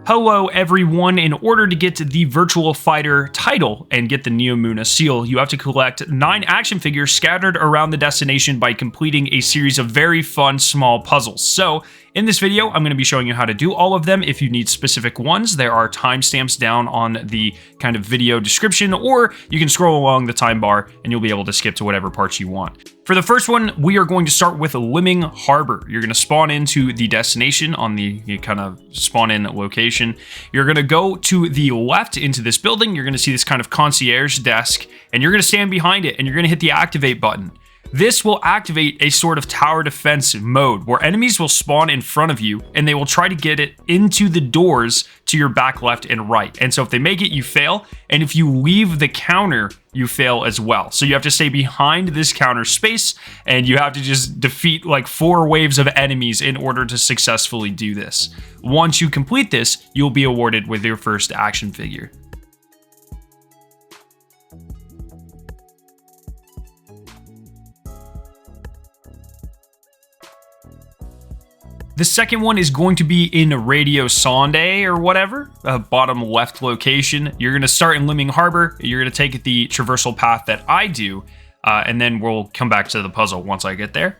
Hello everyone, in order to get the Virtual Fighter title and get the Neomuna seal, you have to collect 9 action figures scattered around the destination by completing a series of very fun small puzzles. So, in this video, I'm going to be showing you how to do all of them. If you need specific ones, there are timestamps down on the kind of video description, or you can scroll along the time bar and you'll be able to skip to whatever parts you want. For the first one, we are going to start with Limming Harbor. You're going to spawn into the destination on the kind of spawn in location. You're going to go to the left into this building. You're going to see this kind of concierge desk, and you're going to stand behind it and you're going to hit the activate button. This will activate a sort of tower defense mode where enemies will spawn in front of you and they will try to get it into the doors to your back, left, and right. And so if they make it, you fail. And if you leave the counter, you fail as well. So you have to stay behind this counter space and you have to just defeat like 4 waves of enemies in order to successfully do this. Once you complete this, you'll be awarded with your first action figure. The second one is going to be in Radiosonde or whatever, bottom left location. You're going to start in Limming Harbor. You're going to take the traversal path that I do, and then we'll come back to the puzzle once I get there.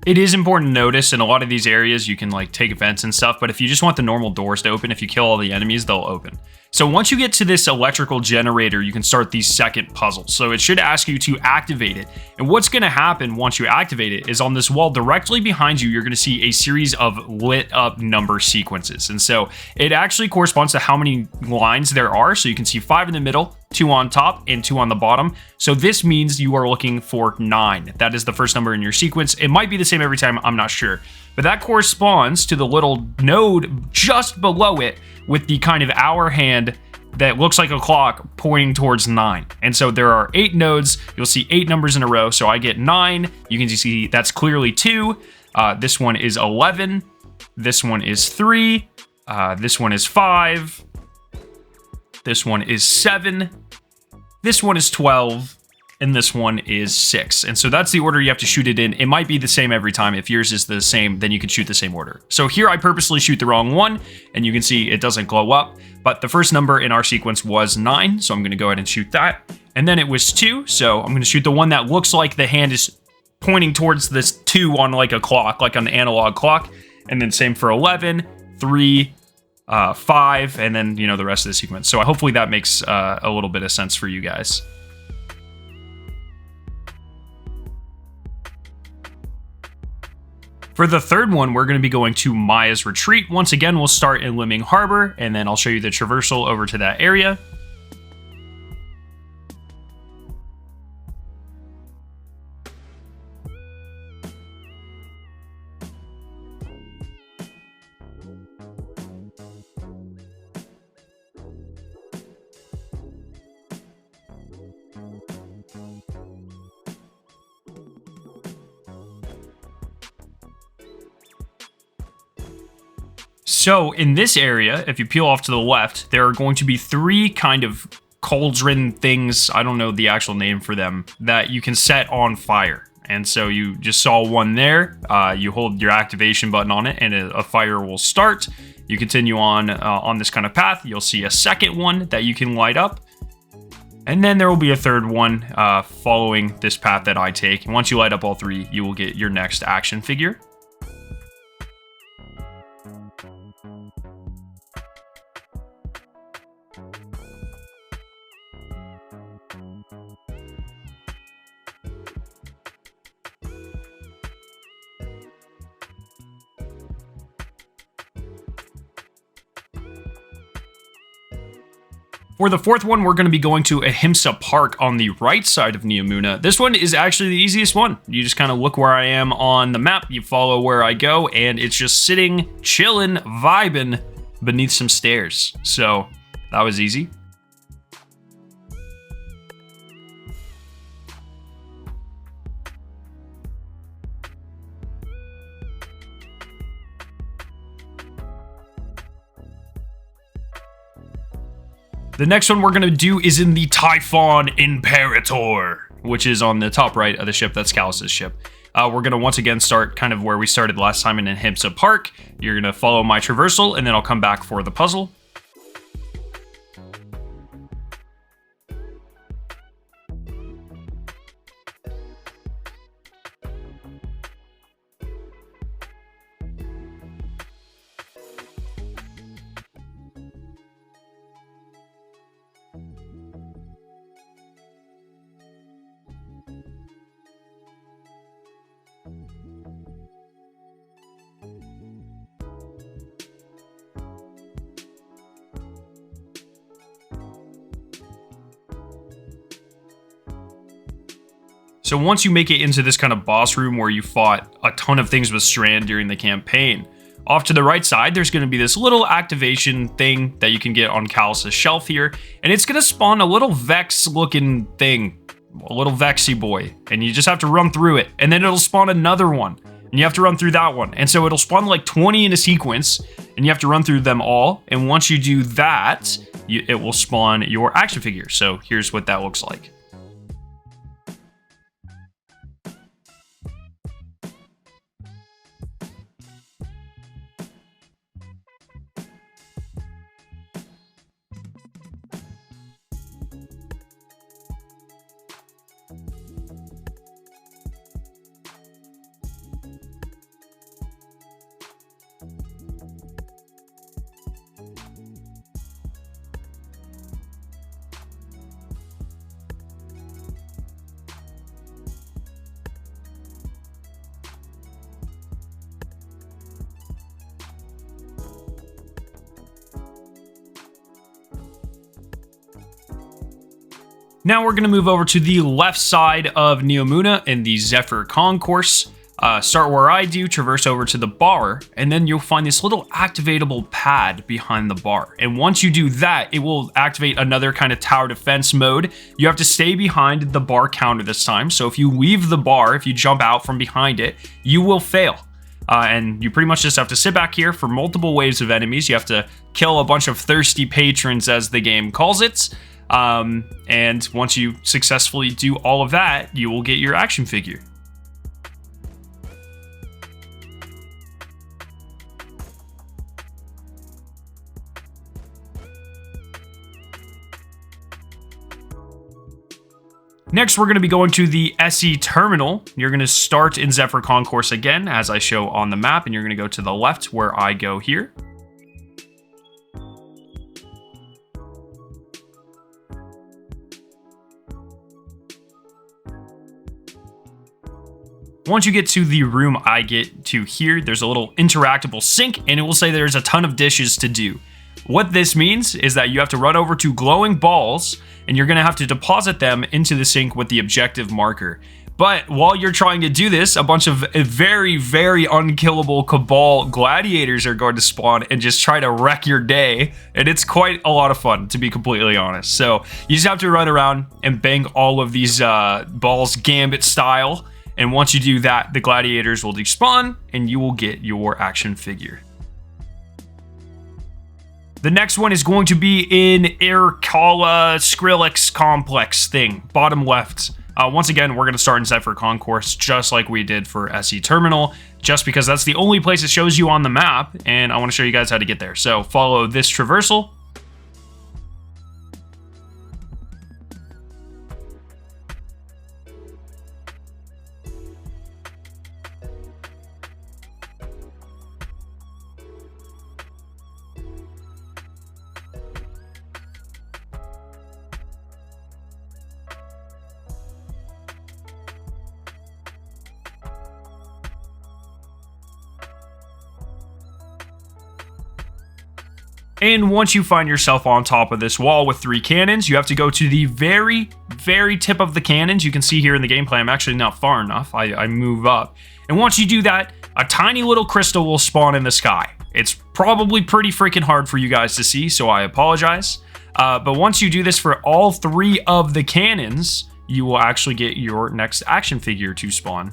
It is important to notice in a lot of these areas you can like take events and stuff, but if you just want the normal doors to open, if you kill all the enemies, they'll open. So once you get to this electrical generator, you can start the second puzzle. So it should ask you to activate it. And what's going to happen once you activate it is on this wall directly behind you, you're going to see a series of lit up number sequences. And so it actually corresponds to how many lines there are. So you can see 5 in the middle, 2 on top, and 2 on the bottom. So this means you are looking for 9. That is the first number in your sequence. It might be the same every time, I'm not sure. But that corresponds to the little node just below it with the kind of hour hand that looks like a clock pointing towards 9. And so there are 8 nodes. You'll see 8 numbers in a row. So I get 9. You can see that's clearly 2. This one is 11. This one is 3. This one is 5. This one is 7. This one is 12. And this one is 6. And so that's the order you have to shoot it in. It might be the same every time. If yours is the same, then you can shoot the same order. So here I purposely shoot the wrong one, and you can see it doesn't glow up. But the first number in our sequence was 9, so I'm going to go ahead and shoot that. And then it was 2, so I'm going to shoot the one that looks like the hand is pointing towards this 2 on like a clock, like an analog clock. And then same for 11, 3, 5, and then, you know, the rest of the sequence. So hopefully that makes a little bit of sense for you guys. For the third one, we're going to be going to Maya's Retreat. Once again, we'll start in Limming Harbor, and then I'll show you the traversal over to that area. So in this area, if you peel off to the left, there are going to be 3 kind of cauldron things, I don't know the actual name for them, that you can set on fire. And so you just saw one there. You hold your activation button on it and a fire will start. You continue on this kind of path. You'll see a second one that you can light up. And then there will be a third one following this path that I take. And once you light up all 3, you will get your next action figure. For the fourth one, we're going to be going to Ahimsa Park on the right side of Neomuna. This one is actually the easiest one. You just kind of look where I am on the map, you follow where I go, and it's just sitting, chilling, vibing beneath some stairs. So that was easy. The next one we're going to do is in the Typhon Imperator, which is on the top right of the ship. That's Callus's ship. We're going to once again start kind of where we started last time in Ahimsa Park. You're going to follow my traversal, and then I'll come back for the puzzle. So once you make it into this kind of boss room where you fought a ton of things with Strand during the campaign, off to the right side, there's going to be this little activation thing that you can get on Callus's shelf here, and it's going to spawn a little Vex-looking thing, a little Vexy boy, and you just have to run through it, and then it'll spawn another one, and you have to run through that one, and so it'll spawn like 20 in a sequence, and you have to run through them all, and once you do that, it will spawn your action figure. So here's what that looks like. Now we're going to move over to the left side of Neomuna in the Zepher Concourse. Start where I do, traverse over to the bar, and then you'll find this little activatable pad behind the bar. And once you do that, it will activate another kind of tower defense mode. You have to stay behind the bar counter this time. So if you leave the bar, if you jump out from behind it, you will fail. And you pretty much just have to sit back here for multiple waves of enemies. You have to kill a bunch of thirsty patrons, as the game calls it. And once you successfully do all of that, you will get your action figure. Next, we're going to be going to the Esi Terminal. You're going to start in Zepher Concourse again, as I show on the map, and you're going to go to the left where I go here. Once you get to the room I get to here, there's a little interactable sink, and it will say there's a ton of dishes to do. What this means is that you have to run over to glowing balls, and you're going to have to deposit them into the sink with the objective marker. But while you're trying to do this, a bunch of very, very unkillable Cabal gladiators are going to spawn and just try to wreck your day, and it's quite a lot of fun, to be completely honest. So you just have to run around and bang all of these balls Gambit style. And once you do that, the gladiators will despawn, and you will get your action figure. The next one is going to be in Irkalla Complex thing, bottom left. Once again, we're going to start in Zepher Concourse, just like we did for Esi Terminal, just because that's the only place it shows you on the map, and I want to show you guys how to get there. So follow this traversal. And once you find yourself on top of this wall with 3 cannons, you have to go to the very, very tip of the cannons. You can see here in the gameplay, I'm actually not far enough. I move up. And once you do that, a tiny little crystal will spawn in the sky. It's probably pretty freaking hard for you guys to see, so I apologize. But once you do this for all 3 of the cannons, you will actually get your next action figure to spawn.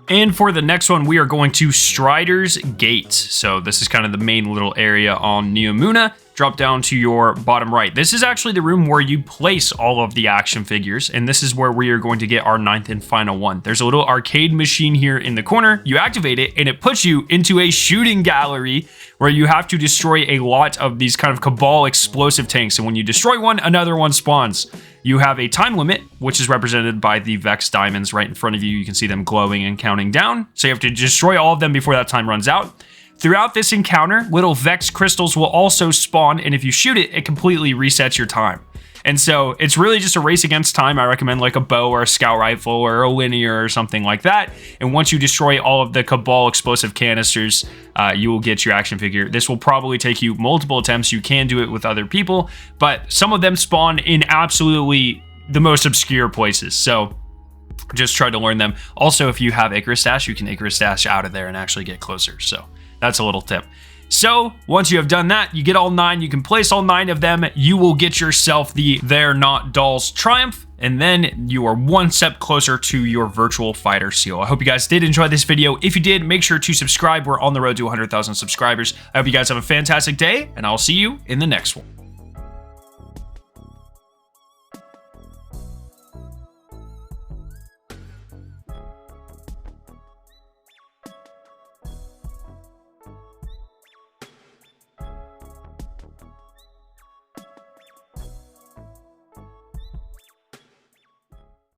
And for the next one, we are going to Strider's Gate. So this is kind of the main little area on Neomuna. Drop down to your bottom right. This is actually the room where you place all of the action figures, and this is where we are going to get our 9th and final one. There's a little arcade machine here in the corner. You activate it, and it puts you into a shooting gallery where you have to destroy a lot of these kind of Cabal explosive tanks, and when you destroy one, another one spawns. You have a time limit, which is represented by the Vex diamonds right in front of you. You can see them glowing and counting down, so you have to destroy all of them before that time runs out. Throughout this encounter, little Vex crystals will also spawn, and if you shoot it, it completely resets your time. And so it's really just a race against time. I recommend like a bow or a scout rifle or a linear or something like that. And once you destroy all of the Cabal explosive canisters, you will get your action figure. This will probably take you multiple attempts. You can do it with other people, but some of them spawn in absolutely the most obscure places. So just try to learn them. Also, if you have Icarus Dash, you can Icarus Dash out of there and actually get closer. So that's a little tip. So once you have done that, you get all 9, you can place all 9 of them, you will get yourself the They're Not Dolls Triumph, and then you are one step closer to your virtual fighter seal. I hope you guys did enjoy this video. If you did, make sure to subscribe. We're on the road to 100,000 subscribers. I hope you guys have a fantastic day, and I'll see you in the next one.